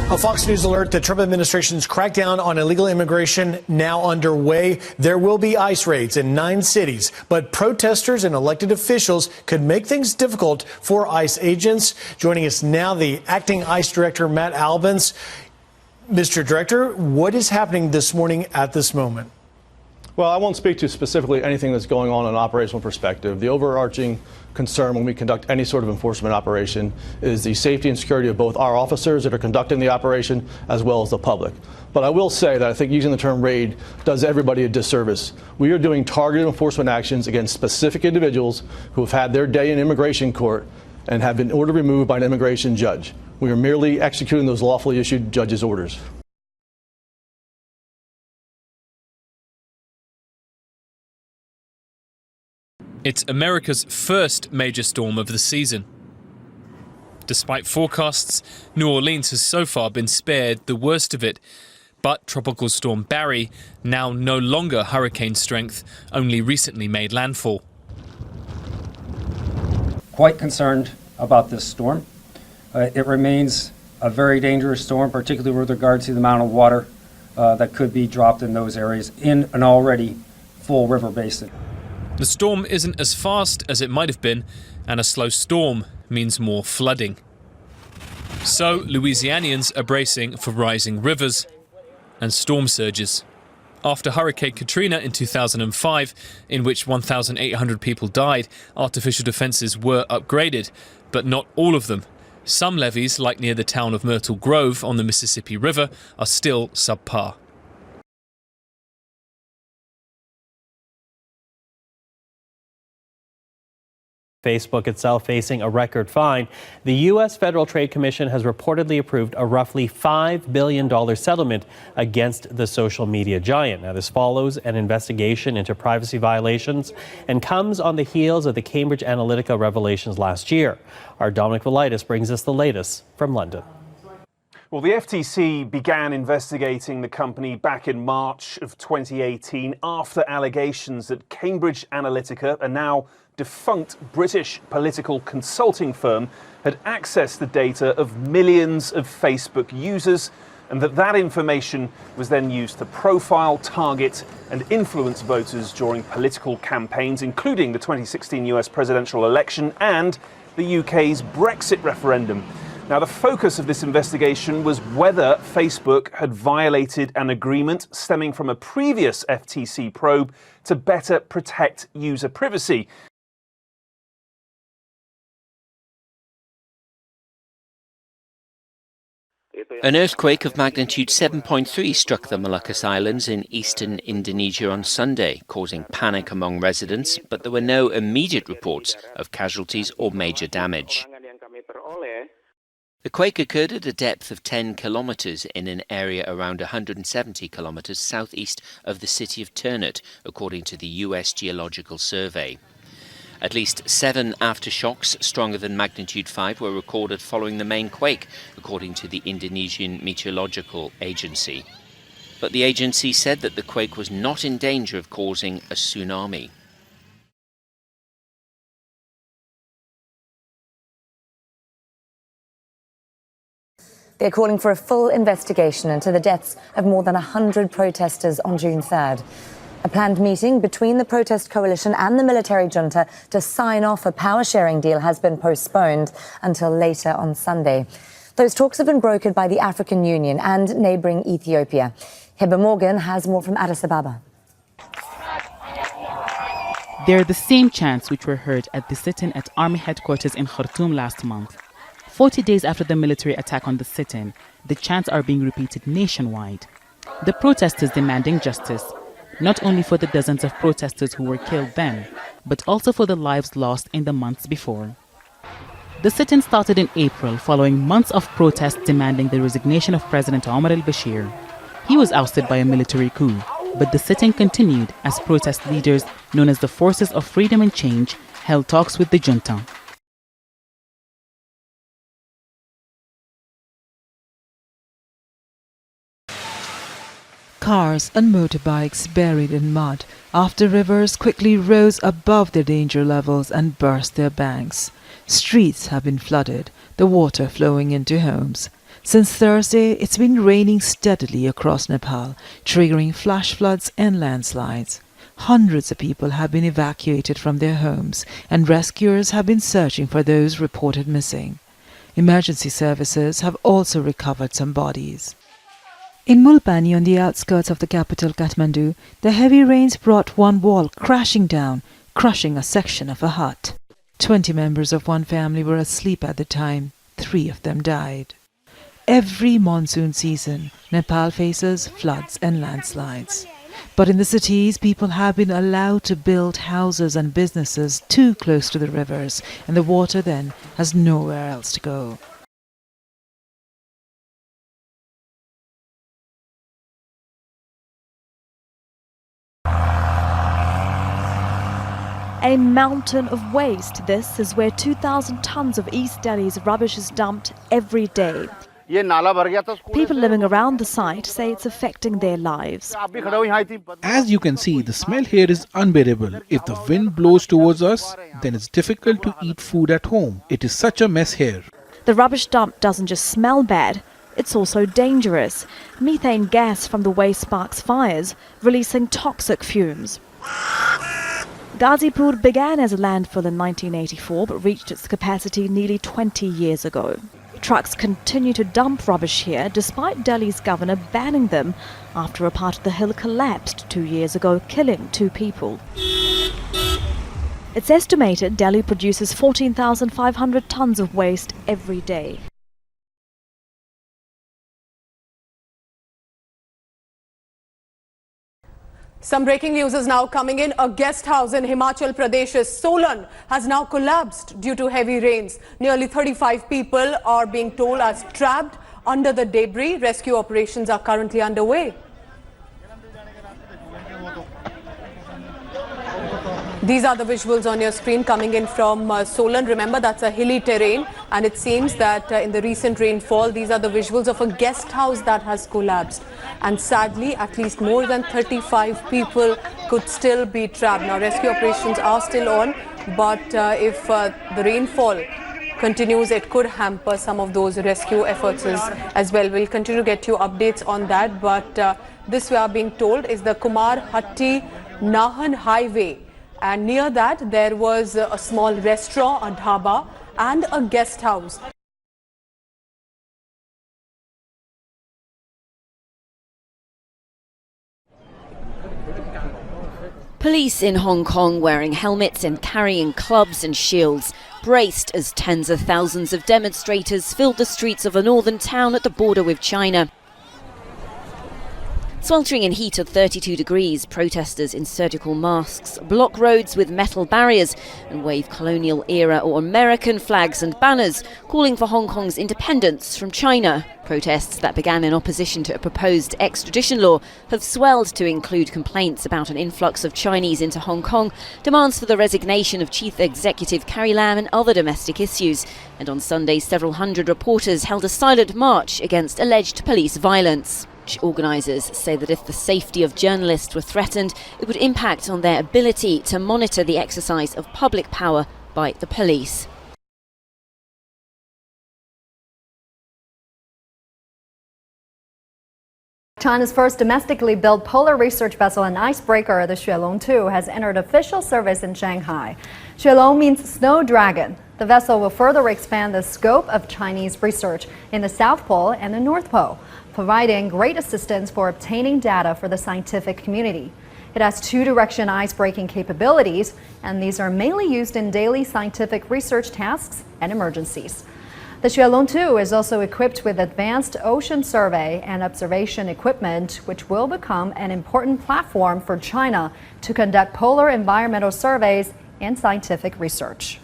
A Fox News alert: the Trump administration's crackdown on illegal immigration now underway. There will be ICE raids in 9 cities, but protesters and elected officials could make things difficult for ICE agents. Joining us now, the acting ICE director, Matt Albence. Mr. Director, what is happening this morning at this moment? Well, I won't speak to specifically anything that's going on in an operational perspective. The overarching concern when we conduct any sort of enforcement operation is the safety and security of both our officers that are conducting the operation as well as the public. But I will say that I think using the term raid does everybody a disservice. We are doing targeted enforcement actions against specific individuals who have had their day in immigration court and have been ordered removed by an immigration judge. We are merely executing those lawfully issued judge's orders. It's America's first major storm of the season. Despite forecasts, New Orleans has so far been spared the worst of it. But Tropical Storm Barry, now no longer hurricane strength, only recently made landfall. Quite concerned about this storm. It remains a very dangerous storm, particularly with regard to the amount of water that could be dropped in those areas in an already full river basin. The storm isn't as fast as it might have been, and a slow storm means more flooding. So Louisianians are bracing for rising rivers and storm surges. After Hurricane Katrina in 2005, in which 1,800 people died, artificial defences were upgraded, but not all of them. Some levees, like near the town of Myrtle Grove on the Mississippi River, are still subpar. Facebook itself facing a record fine. The U.S. Federal Trade Commission has reportedly approved a roughly $5 billion settlement against the social media giant. Now, this follows an investigation into privacy violations and comes on the heels of the Cambridge Analytica revelations last year. Our Dominic Velitis brings us the latest from London. Well, the FTC began investigating the company back in March of 2018 after allegations that Cambridge Analytica, a now defunct British political consulting firm, had accessed the data of millions of Facebook users, and that information was then used to profile, target and influence voters during political campaigns, including the 2016 US presidential election and the UK's Brexit referendum. Now, the focus of this investigation was whether Facebook had violated an agreement stemming from a previous FTC probe to better protect user privacy. An earthquake of magnitude 7.3 struck the Moluccas Islands in eastern Indonesia on Sunday, causing panic among residents, but there were no immediate reports of casualties or major damage. The quake occurred at a depth of 10 kilometres in an area around 170 kilometres southeast of the city of Ternate, according to the US Geological Survey. At least 7 aftershocks stronger than magnitude 5 were recorded following the main quake, according to the Indonesian Meteorological Agency. But the agency said that the quake was not in danger of causing a tsunami. They're calling for a full investigation into the deaths of more than 100 protesters on June 3rd. A planned meeting between the protest coalition and the military junta to sign off a power-sharing deal has been postponed until later on Sunday. Those talks have been brokered by the African Union and neighbouring Ethiopia. Hiba Morgan has more from Addis Ababa. They're the same chants which were heard at the sit-in at Army headquarters in Khartoum last month. 40 days after the military attack on the sit-in, the chants are being repeated nationwide. The protesters demanding justice, not only for the dozens of protesters who were killed then, but also for the lives lost in the months before. The sit-in started in April following months of protests demanding the resignation of President Omar al-Bashir. He was ousted by a military coup, but the sit-in continued as protest leaders known as the Forces of Freedom and Change held talks with the junta. Cars and motorbikes buried in mud after rivers quickly rose above their danger levels and burst their banks. Streets have been flooded, the water flowing into homes. Since Thursday, it's been raining steadily across Nepal, triggering flash floods and landslides. Hundreds of people have been evacuated from their homes, and rescuers have been searching for those reported missing. Emergency services have also recovered some bodies. In Mulpani, on the outskirts of the capital Kathmandu, the heavy rains brought one wall crashing down, crushing a section of a hut. 20 members of one family were asleep at the time. 3 of them died. Every monsoon season, Nepal faces floods and landslides. But in the cities, people have been allowed to build houses and businesses too close to the rivers, and the water then has nowhere else to go. A mountain of waste. This is where 2,000 tons of East Delhi's rubbish is dumped every day. People living around the site say it's affecting their lives. As you can see, the smell here is unbearable. If the wind blows towards us, then it's difficult to eat food at home. It is such a mess here. The rubbish dump doesn't just smell bad, it's also dangerous. Methane gas from the waste sparks fires, releasing toxic fumes. Ghazipur began as a landfill in 1984 but reached its capacity nearly 20 years ago. Trucks continue to dump rubbish here despite Delhi's governor banning them after a part of the hill collapsed 2 years ago, killing 2 people. It's estimated Delhi produces 14,500 tons of waste every day. Some breaking news is now coming in. A guest house in Himachal Pradesh's Solan has now collapsed due to heavy rains. Nearly 35 people are being told are trapped under the debris. Rescue operations are currently underway. These are the visuals on your screen coming in from Solan. Remember, that's a hilly terrain, and it seems that in the recent rainfall, these are the visuals of a guest house that has collapsed. And sadly, at least more than 35 people could still be trapped. Now, rescue operations are still on, but if the rainfall continues, it could hamper some of those rescue efforts as well. We'll continue to get you updates on that, but this we are being told is the Kumar Hatti Nahan Highway. And near that, there was a small restaurant, a dhaba, and a guest house. Police in Hong Kong wearing helmets and carrying clubs and shields, braced as tens of thousands of demonstrators filled the streets of a northern town at the border with China. Sweltering in heat of 32 degrees, protesters in surgical masks block roads with metal barriers and wave colonial-era or American flags and banners, calling for Hong Kong's independence from China. Protests that began in opposition to a proposed extradition law have swelled to include complaints about an influx of Chinese into Hong Kong, demands for the resignation of Chief Executive Carrie Lam and other domestic issues. And on Sunday, several hundred reporters held a silent march against alleged police violence. Organisers say that if the safety of journalists were threatened, it would impact on their ability to monitor the exercise of public power by the police. China's first domestically built polar research vessel and icebreaker, the Xuelong 2, has entered official service in Shanghai. Xuelong means snow dragon. The vessel will further expand the scope of Chinese research in the South Pole and the North Pole, providing great assistance for obtaining data for the scientific community. It has 2-direction ice-breaking capabilities, and these are mainly used in daily scientific research tasks and emergencies. The Xuelong 2 is also equipped with advanced ocean survey and observation equipment, which will become an important platform for China to conduct polar environmental surveys and scientific research.